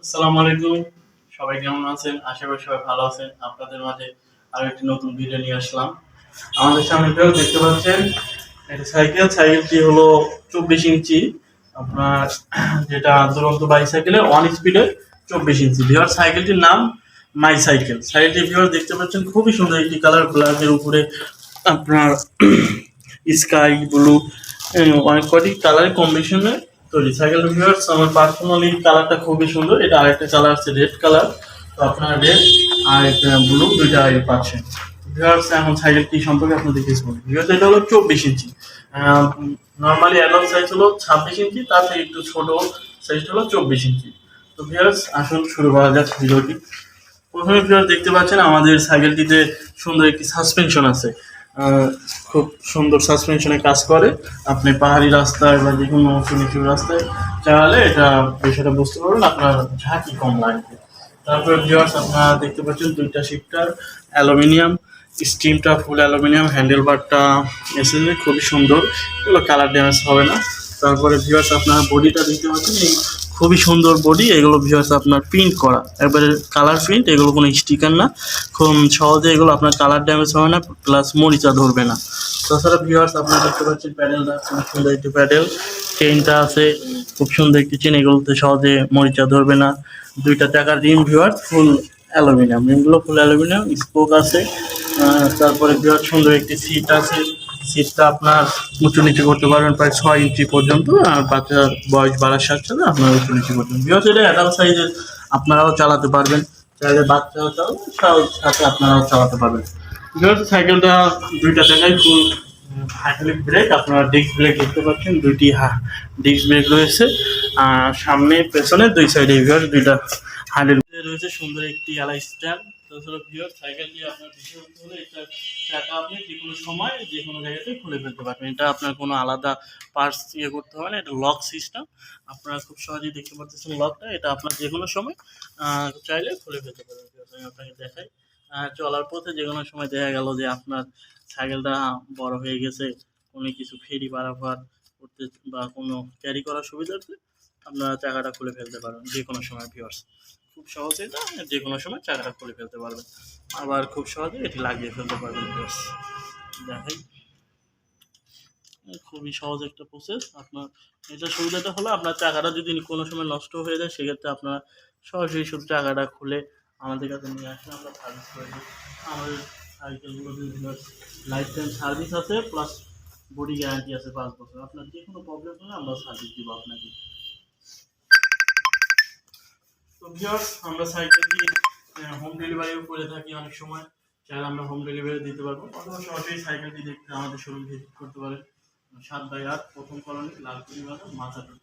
আসসালামু আলাইকুম। সবাই কেমন আছেন? আশা করি সবাই ভালো আছেন। আপনাদের মাঝে আরো একটি নতুন ভিডিও নিয়ে আসলাম। আমাদের সামনে দেখতে পাচ্ছেন একটা সাইকেল। সাইকেলটি হলো 24 ইঞ্চি। আপনার যেটা দুরন্ত বাইসাইকেলের ওয়ান স্পিডের 24 ইঞ্চি। ভিউয়ার সাইকেলটির নাম মাই সাইকেল। সাইকেলটি ভিউয়ার দেখতে পাচ্ছেন খুবই সুন্দর একটি কালার, ব্ল্যাকের উপরে আপনার স্কাই ব্লু অনেক কয়টি কালার কম্বিনেশনে তৈরি। সাইকেল ভিউয়ার্স আমার পার্সোনালি কালারটা খুবই সুন্দর। এটা আরেকটা কালার আছে রেড কালার। তো আপনার রেড আর একটা ব্লু দুইটা পাচ্ছেন। ভিউয়ার্স এখন সাইকেলটি সম্পর্কে আপনাদের কিছু বলি। ভিউয়ার্স এটা হলো 24 ইঞ্চি। নর্মালি অ্যাডাল্ট সাইজ হলো 26 ইঞ্চি, তার থেকে একটু ছোট সাইজটা হলো 24 ইঞ্চি। তো ভিউয়ার্স আসুন শুরু করা যাক ভিডিওটি। প্রথমে ভিউয়ার্স দেখতে পাচ্ছেন আমাদের সাইকেলটিতে সুন্দর একটি সাসপেনশন আছে। খুব সুন্দর সাসপেনশনে কাজ করে। আপনি পাহাড়ি রাস্তায় বা যে কোনো উঁচু নিচু রাস্তায় চালালে এটা বিষয়টা বুঝতে পারবেন, আপনার ঝাঁকি কম লাগবে। তারপরে ভিউয়ার্স আপনারা দেখতে পাচ্ছেন দুইটা শিফটার অ্যালুমিনিয়াম, স্টিমটা ফুল অ্যালুমিনিয়াম, হ্যান্ডেল বারটা এসএসএ খুবই সুন্দর, এগুলো কালার ড্যামেজ হবে না। তারপরে ভিউয়ার্স আপনারা বডিটা দেখতে পাচ্ছেন, এই খুবই সুন্দর বডি। এগুলো ভিউয়ার্স আপনার প্রিন্ট করা, একবারে কালার প্রিন্ট, এগুলো কোনো স্টিকার না। খুব সহজে এগুলো আপনার কালার ড্যামেজ হবে না, প্লাস মরিচা ধরবে না। তাছাড়া ভিউয়ার্স আপনারা দেখতে পাচ্ছেন প্যাডেলটা খুব সুন্দর একটি প্যাডেল, চেইনটা আছে খুব সুন্দর একটি চেন, এগুলোতে সহজে মরিচা ধরবে না। দুইটা চাকার রিম ভিউয়ার্স ফুল অ্যালুমিনিয়াম, রিমগুলো ফুল অ্যালুমিনিয়াম, স্পোক আছে। তারপরে ভিউয়ার্স সুন্দর একটি সিট আছে। সিটটা আপনার উঁচু নিচু করতে পারবেন প্রায় 6 ইঞ্চি পর্যন্ত, আর বাচ্চার বয়স বাড়ার সাথে সাথে আপনার উঁচু নিচু করতে পারবেন। ভিউয়ার্স এটা অ্যাডাল্ট সাইজের, আপনারাও চালাতে পারবেন, চাইলে বাচ্চাও চালাবেন, সাথে আপনারাও চালাতে পারবেন। ভিউয়ার্স সাইকেলটা দুইটা জায়গায় ফুল হাইড্রোলিক ব্রেক, আপনারা ডিস্ক ব্রেক দেখতে পাচ্ছেন, দুইটি ডিস্ক ব্রেক রয়েছে সামনে পেছনে দুই সাইডে। ভিউয়ার্স দুইটা হাইড্রোলিক রয়েছে, সুন্দর একটি অ্যালাই স্ট্যান্ড। তাছাড়া ভিউয়ার্স সাইকেলটি আপনার বিষয় হতে হলে এটা চাকা আপনি যে কোনো সময় যে কোনো জায়গাতে খুলে ফেলতে পারবেন। এটা আপনার কোনো আলাদা পার্টস করতে হবে না, এটা লক সিস্টেম। আপনারা খুব সহজেই দেখতে পাচ্ছেন লকটা, এটা আপনার যে কোনো সময় চাইলে খুলে ফেলতে পারবেন। আমি আপনাকে দেখাই। চলার পথে যে কোনো সময় দেখা গেল যে আপনার সাইকেলটা বড় হয়ে গেছে, কোনো কিছু ফেরি পারাপার করতে বা কোনো ক্যারি করার সুবিধার্থে আপনারা চাকাটা খুলে ফেলতে পারবেন যে কোনো সময়। ভিউয়ার্স খুব সহজে এটা যে কোনো সময় চাকাটা খুলে ফেলতে পারবেন, আবার খুব সহজে এটি লাগিয়ে ফেলতে পারবেন। ভিউয়ার্স দেখাই, খুবই সহজ একটা প্রসেস। আপনার এটা সুবিধাটা হলো আপনার চাকাটা যদি কোনো সময় নষ্ট হয়ে যায়, সেক্ষেত্রে আপনারা সরাসরি শুধু চাকাটা খুলে আমাদের কাছে নিয়ে আসেন, আমরা সার্ভিস করে দিই। আমাদের সাইকেলগুলোতে লাইফ টাইম সার্ভিস আছে, প্লাস বডি গ্যারান্টি আছে 5 বছর। আপনার যে কোনো প্রবলেম হলে আমরা সার্ভিস দিব আপনাকে। তো ভিউয়ার্স আমরা সাইকেলটি হোম ডেলিভারিও করে থাকি অনেক সময়, চাইলে আমরা হোম ডেলিভারি দিতে পারবো, অথবা সরাসরি সাইকেলটি দেখতে আমাদের শোরুম ভিজিট করতে পারেন। 7/8 প্রথম কলোনি, লালপুরি বাজার, মাথাটুক।